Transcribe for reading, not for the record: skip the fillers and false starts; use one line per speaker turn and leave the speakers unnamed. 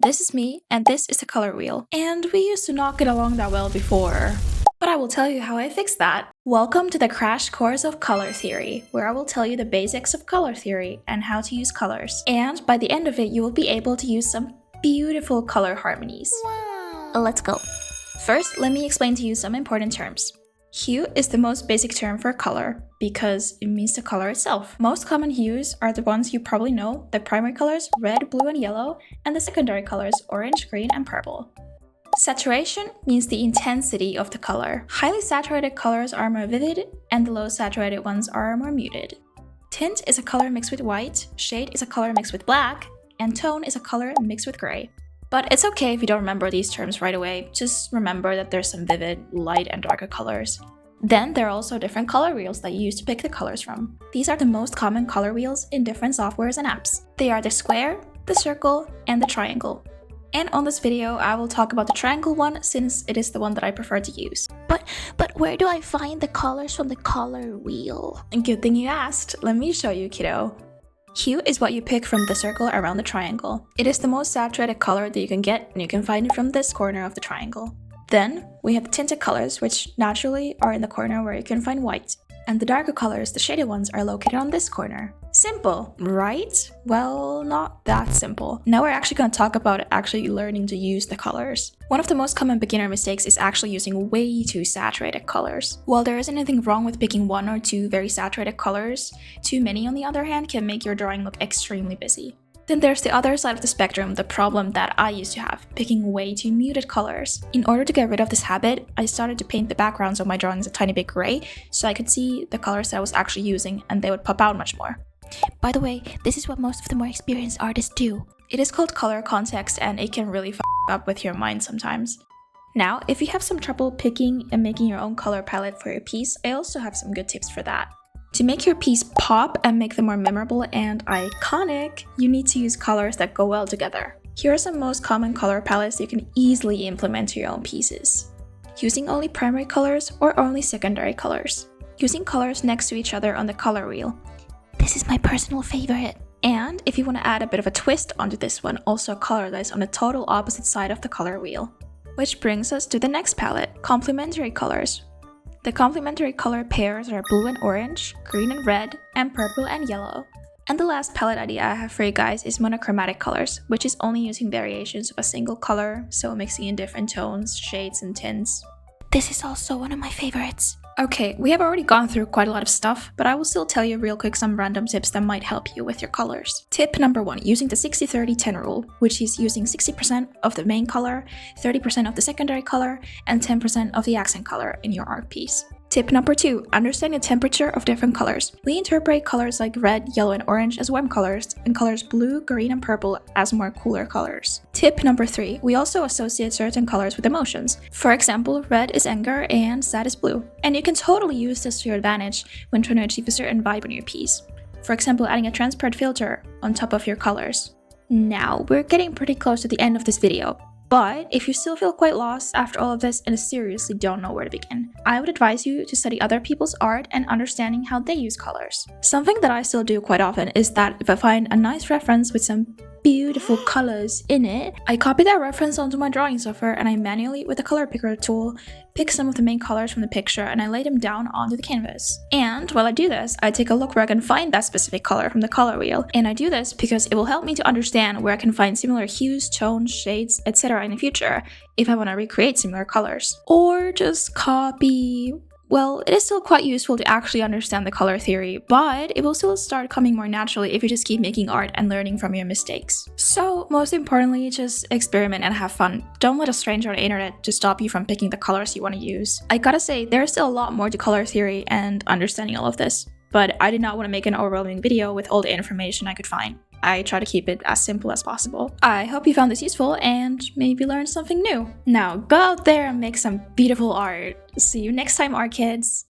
This is me, and this is the color wheel. And we used to not get along that well before. But I will tell you how I fixed that. Welcome to the crash course of color theory, where I will tell you the basics of color theory and how to use colors. And by the end of it, you will be able to use some beautiful color harmonies. Wow. Let's go. First, let me explain to you some important terms. Hue is the most basic term for color because it means the color itself. Most common hues are the ones you probably know, the primary colors red, blue, and yellow, and the secondary colors orange, green, and purple. Saturation means the intensity of the color. Highly saturated colors are more vivid, and the low saturated ones are more muted. Tint is a color mixed with white, shade is a color mixed with black, and tone is a color mixed with gray. But it's okay if you don't remember these terms right away, just remember that there's some vivid, light, and darker colors. Then there are also different color wheels that you use to pick the colors from. These are the most common color wheels in different softwares and apps. They are the square, the circle, and the triangle. And on this video, I will talk about the triangle one since it is the one that I prefer to use. But where do I find the colors from the color wheel? Good thing you asked. Let me show you, kiddo. Hue is what you pick from the circle around the triangle. It is the most saturated color that you can get, and you can find it from this corner of the triangle. Then, we have the tinted colors, which naturally are in the corner where you can find white. And the darker colors, the shaded ones, are located on this corner. Simple, right? Well, not that simple. Now we're actually going to talk about actually learning to use the colors. One of the most common beginner mistakes is actually using way too saturated colors. While there isn't anything wrong with picking one or two very saturated colors, too many on the other hand can make your drawing look extremely busy. Then there's the other side of the spectrum, the problem that I used to have, picking way too muted colors. In order to get rid of this habit, I started to paint the backgrounds of my drawings a tiny bit gray so I could see the colors that I was actually using and they would pop out much more. By the way, this is what most of the more experienced artists do. It is called color context and it can really f up with your mind sometimes. Now, if you have some trouble picking and making your own color palette for your piece, I also have some good tips for that. To make your piece pop and make them more memorable and iconic, you need to use colors that go well together. Here are some most common color palettes you can easily implement to your own pieces. Using only primary colors or only secondary colors. Using colors next to each other on the color wheel. This is my personal favorite. And if you want to add a bit of a twist onto this one, also color that is on the total opposite side of the color wheel. Which brings us to the next palette, complementary colors. The complementary color pairs are blue and orange, green and red, and purple and yellow. And the last palette idea I have for you guys is monochromatic colors, which is only using variations of a single color, so mixing in different tones, shades, and tints. This is also one of my favorites. Okay, we have already gone through quite a lot of stuff, but I will still tell you real quick some random tips that might help you with your colors. Tip number 1, using the 60-30-10 rule, which is using 60% of the main color, 30% of the secondary color, and 10% of the accent color in your art piece. Tip number 2, understand the temperature of different colors. We interpret colors like red, yellow, and orange as warm colors, and colors blue, green, and purple as more cooler colors. Tip number 3, we also associate certain colors with emotions. For example, red is anger and sad is blue. And you can totally use this to your advantage when trying to achieve a certain vibe in your piece. For example, adding a transparent filter on top of your colors. Now, we're getting pretty close to the end of this video. But if you still feel quite lost after all of this and seriously don't know where to begin, I would advise you to study other people's art and understanding how they use colors. Something that I still do quite often is that if I find a nice reference with some beautiful colors in it, I copy that reference onto my drawing software and I manually, with the color picker tool, pick some of the main colors from the picture and I lay them down onto the canvas. And while I do this, I take a look where I can find that specific color from the color wheel. And I do this because it will help me to understand where I can find similar hues, tones, shades, etc. in the future if I want to recreate similar colors. Or just copy. Well, it is still quite useful to actually understand the color theory, but it will still start coming more naturally if you just keep making art and learning from your mistakes. So, most importantly, just experiment and have fun. Don't let a stranger on the internet to stop you from picking the colors you want to use. I gotta say, there's still a lot more to color theory and understanding all of this, but I did not want to make an overwhelming video with all the information I could find. I try to keep it as simple as possible. I hope you found this useful and maybe learned something new. Now go out there and make some beautiful art. See you next time, art kids!